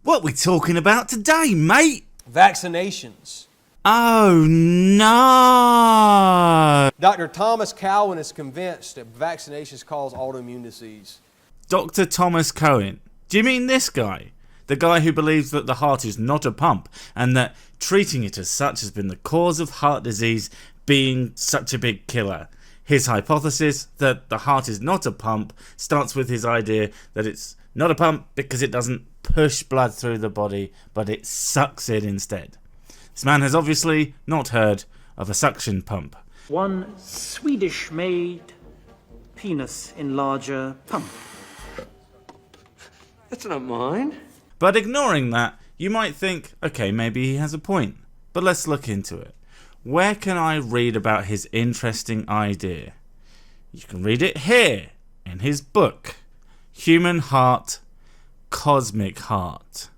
What we talking about today, mate? Vaccinations. Oh no! Dr. Thomas Cowan is convinced that vaccinations cause autoimmune disease. Dr. Thomas Cowan. Do you mean this guy? The guy who believes that the heart is not a pump and that treating it as such has been the cause of heart disease being such a big killer. His hypothesis that the heart is not a pump starts with his idea that it's not a pump because it doesn't push blood through the body, but it sucks it instead. This man has obviously not heard of a suction pump. One Swedish-made penis enlarger pump. That's not mine. But ignoring that, you might think, okay, maybe he has a point. But let's look into it. Where can I read about his interesting idea? You can read it here, in his book, Human Heart, Cosmic Heart.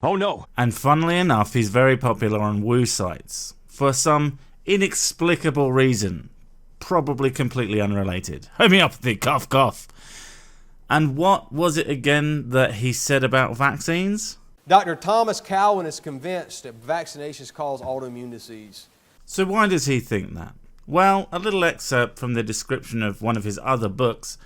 Oh no. And funnily enough, he's very popular on woo sites. For some inexplicable reason. Probably completely unrelated. Homeopathy, cough cough. And what was it again that he said about vaccines? Dr. Thomas Cowan is convinced that vaccinations cause autoimmune disease. So why does he think that? Well, a little excerpt from the description of one of his other books,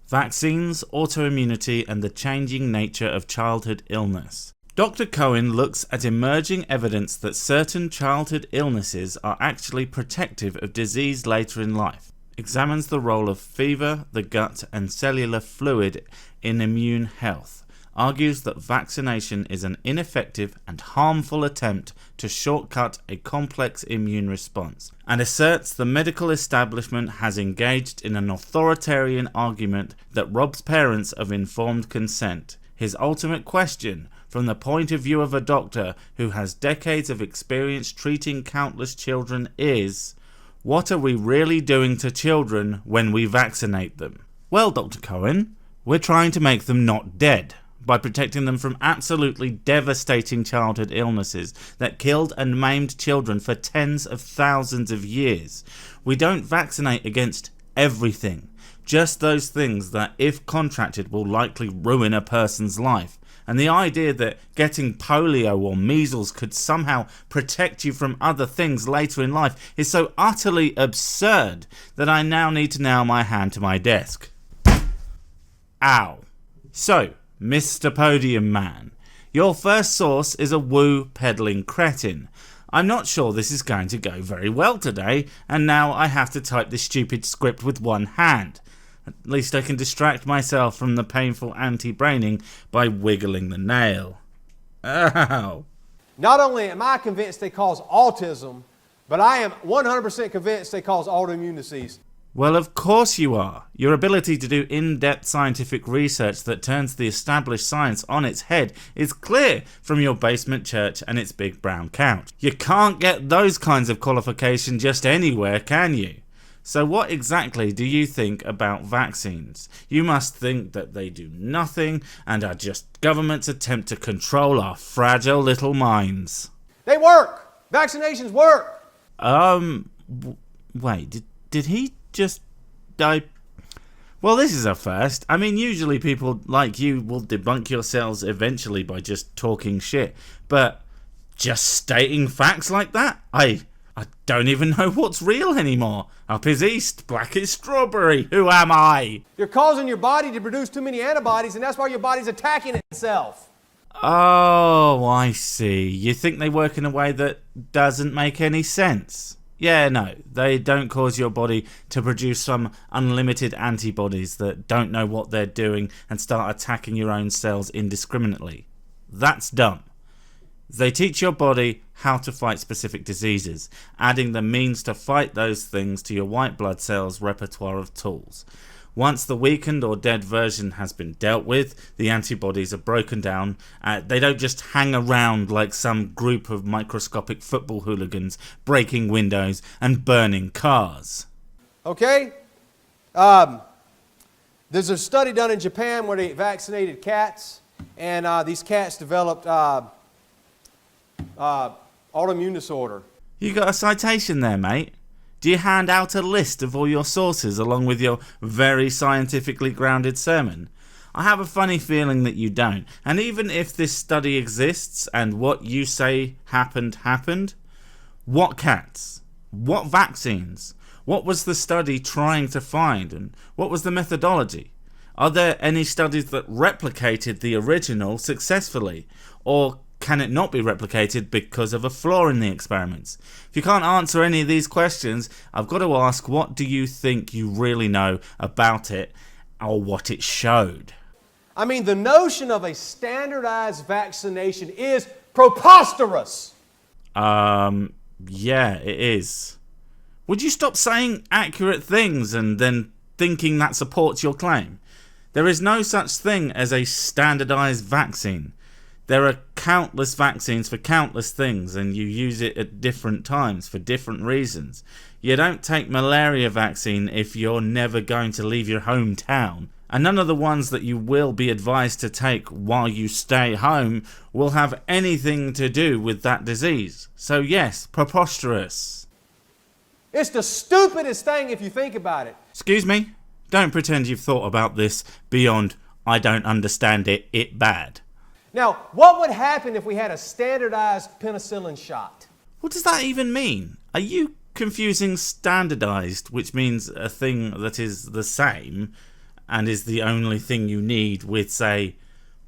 Vaccines, Autoimmunity and the Changing Nature of Childhood Illness. Dr. Cohen looks at emerging evidence that certain childhood illnesses are actually protective of disease later in life. Examines the role of fever, the gut and cellular fluid in immune health, argues that vaccination is an ineffective and harmful attempt to shortcut a complex immune response, and asserts the medical establishment has engaged in an authoritarian argument that robs parents of informed consent. His ultimate question, from the point of view of a doctor who has decades of experience treating countless children, is: what are we really doing to children when we vaccinate them? Well, Dr. Cohen, we're trying to make them not dead by protecting them from absolutely devastating childhood illnesses that killed and maimed children for tens of thousands of years. We don't vaccinate against everything, just those things that, if contracted, will likely ruin a person's life. And the idea that getting polio or measles could somehow protect you from other things later in life is so utterly absurd that I now need to nail my hand to my desk. Ow. So, Mr. Podium Man, your first source is a woo-peddling cretin. I'm not sure this is going to go very well today, and now I have to type this stupid script with one hand. At least I can distract myself from the painful anti-braining by wiggling the nail. Ow. Not only am I convinced they cause autism, but I am 100% convinced they cause autoimmune disease. Well, of course you are. Your ability to do in-depth scientific research that turns the established science on its head is clear from your basement church and its big brown couch. You can't get those kinds of qualifications just anywhere, can you? So what exactly do you think about vaccines? You must think that they do nothing and are just government's attempt to control our fragile little minds. They work! Vaccinations work! Wait, did he just die? Well, this is a first. I mean, usually people like you will debunk yourselves eventually by just talking shit. But just stating facts like that? I don't even know what's real anymore. Up is east, black is strawberry. Who am I? You're causing your body to produce too many antibodies, and that's why your body's attacking itself. Oh, I see. You think they work in a way that doesn't make any sense? Yeah, no, they don't cause your body to produce some unlimited antibodies that don't know what they're doing and start attacking your own cells indiscriminately. That's dumb. They teach your body how to fight specific diseases, adding the means to fight those things to your white blood cells' repertoire of tools. Once the weakened or dead version has been dealt with, the antibodies are broken down. They don't just hang around like some group of microscopic football hooligans breaking windows and burning cars. Okay? There's a study done in Japan where they vaccinated cats, and these cats developed autoimmune disorder. You got a citation there, mate? Do you hand out a list of all your sources along with your very scientifically grounded sermon? I have a funny feeling that you don't. And even if this study exists and what you say happened, what cats? What vaccines? What was the study trying to find, and what was the methodology? Are there any studies that replicated the original successfully? Or can it not be replicated because of a flaw in the experiments? If you can't answer any of these questions, I've got to ask, what do you think you really know about it, or what it showed? I mean, the notion of a standardized vaccination is preposterous. Yeah, it is. Would you stop saying accurate things and then thinking that supports your claim? There is no such thing as a standardized vaccine. There are countless vaccines for countless things, and you use it at different times for different reasons. You don't take malaria vaccine if you're never going to leave your hometown. And none of the ones that you will be advised to take while you stay home will have anything to do with that disease. So yes, preposterous. It's the stupidest thing if you think about it. Excuse me? Don't pretend you've thought about this beyond I don't understand it bad. Now, what would happen if we had a standardized penicillin shot? What does that even mean? Are you confusing standardized, which means a thing that is the same and is the only thing you need, with, say,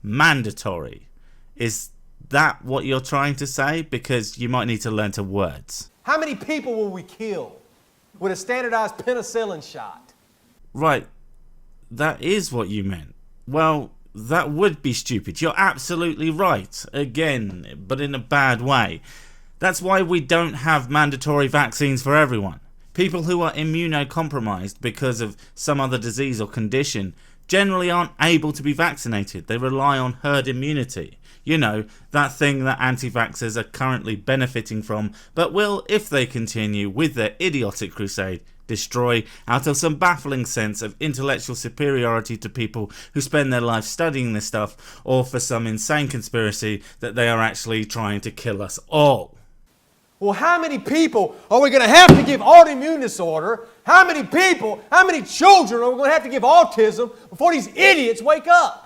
mandatory? Is that what you're trying to say? Because you might need to learn to words. How many people will we kill with a standardized penicillin shot? Right, that is what you meant. Well, that would be stupid. You're absolutely right. Again, but in a bad way. That's why we don't have mandatory vaccines for everyone. People who are immunocompromised because of some other disease or condition generally aren't able to be vaccinated. They rely on herd immunity. You know, that thing that anti-vaxxers are currently benefiting from, but will, if they continue with their idiotic crusade, destroy out of some baffling sense of intellectual superiority to people who spend their life studying this stuff, or for some insane conspiracy that they are actually trying to kill us all. Well, how many people are we going to have to give autoimmune disorder? How many people, how many children are we going to have to give autism before these idiots wake up?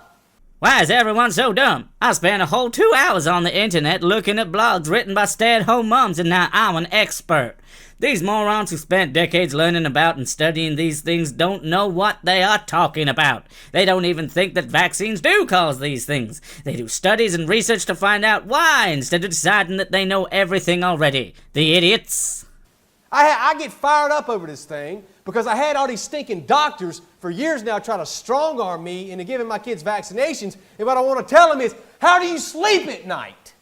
Why is everyone so dumb? I spent a whole 2 hours on the internet looking at blogs written by stay-at-home moms, and now I'm an expert. These morons who spent decades learning about and studying these things don't know what they are talking about. They don't even think that vaccines do cause these things. They do studies and research to find out why, instead of deciding that they know everything already. The idiots. I get fired up over this thing because I had all these stinking doctors for years now trying to strong-arm me into giving my kids vaccinations, and what I want to tell them is, how do you sleep at night?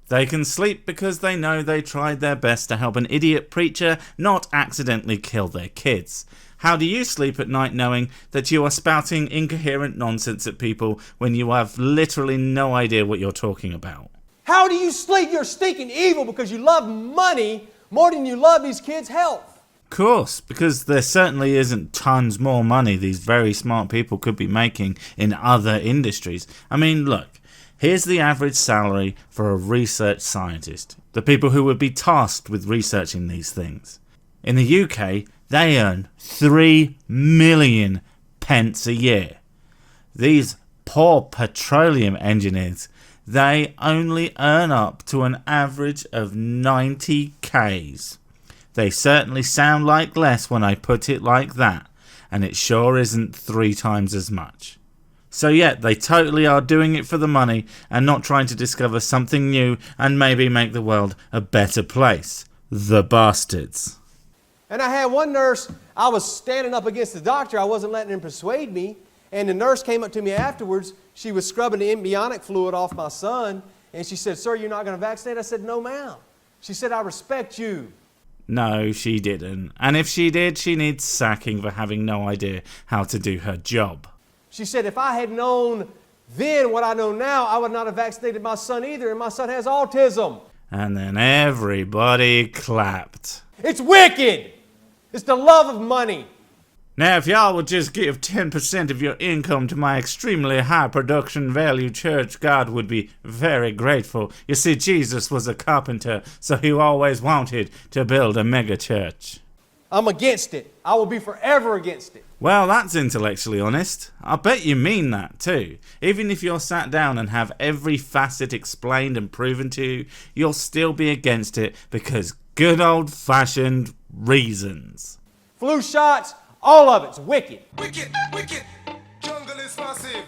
They can sleep because they know they tried their best to help an idiot preacher not accidentally kill their kids. How do you sleep at night knowing that you are spouting incoherent nonsense at people when you have literally no idea what you're talking about? How do you sleep? You're stinking evil because you love money more than you love these kids' health. Of course, because there certainly isn't tons more money these very smart people could be making in other industries. I mean, look, here's the average salary for a research scientist, the people who would be tasked with researching these things. In the UK, they earn 3 million pence a year. These poor petroleum engineers, they only earn up to an average of 90Ks. They certainly sound like less when I put it like that, and it sure isn't 3 times as much. So yeah, they totally are doing it for the money and not trying to discover something new and maybe make the world a better place. The bastards. And I had one nurse, I was standing up against the doctor, I wasn't letting him persuade me, and the nurse came up to me afterwards. She was scrubbing the embryonic fluid off my son, and she said, "Sir, you're not going to vaccinate?" I said, "No, ma'am." She said, "I respect you." No, she didn't. And if she did, she needs sacking for having no idea how to do her job. She said, "If I had known then what I know now, I would not have vaccinated my son either, and my son has autism." And then everybody clapped. It's wicked. It's the love of money. Now, if y'all would just give 10% of your income to my extremely high production value church, God would be very grateful. You see, Jesus was a carpenter, so he always wanted to build a mega church. I'm against it. I will be forever against it. Well, that's intellectually honest. I bet you mean that too. Even if you're sat down and have every facet explained and proven to you, you'll still be against it because good old-fashioned reasons. Flu shots, all of it's wicked. Wicked, wicked, jungle is massive.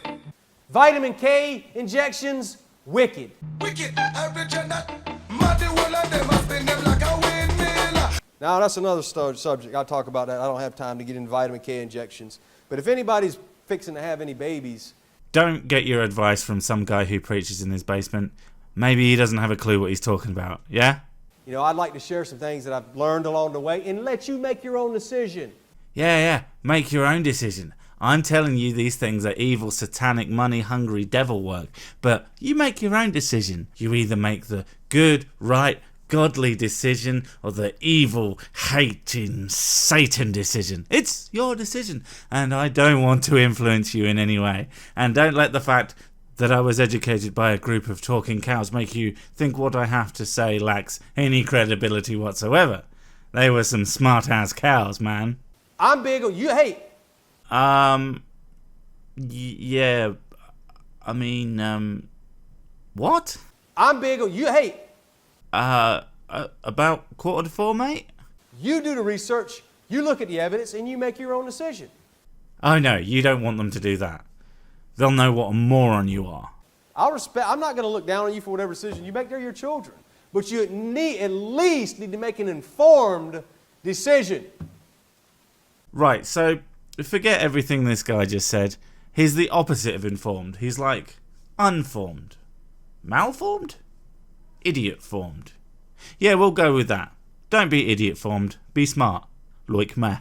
Vitamin K injections, wicked. Wicked, average and that. Muddy one of them has been them like a windmill. Now, that's another subject. I'll talk about that. I don't have time to get into vitamin K injections. But if anybody's fixing to have any babies... Don't get your advice from some guy who preaches in his basement. Maybe he doesn't have a clue what he's talking about, yeah? You know, I'd like to share some things that I've learned along the way and let you make your own decision. Yeah, make your own decision. I'm telling you these things are evil, satanic, money-hungry devil work, but you make your own decision. You either make the good, right, godly decision or the evil, hating, Satan decision. It's your decision, and I don't want to influence you in any way. And don't let the fact that I was educated by a group of talking cows make you think what I have to say lacks any credibility whatsoever. They were some smart-ass cows, man. I'm big on... Hey... Yeah, I mean, what? I'm big on... Hey... About 3:45, mate? You do the research, you look at the evidence, and you make your own decision. Oh no, you don't want them to do that. They'll know what a moron you are. I'm not going to look down on you for whatever decision you make. They're your children. But you at least need to make an informed decision. Right, so forget everything this guy just said. He's the opposite of informed. He's like unformed. Malformed? Idiot-formed. Yeah, we'll go with that. Don't be idiot-formed. Be smart. Like me.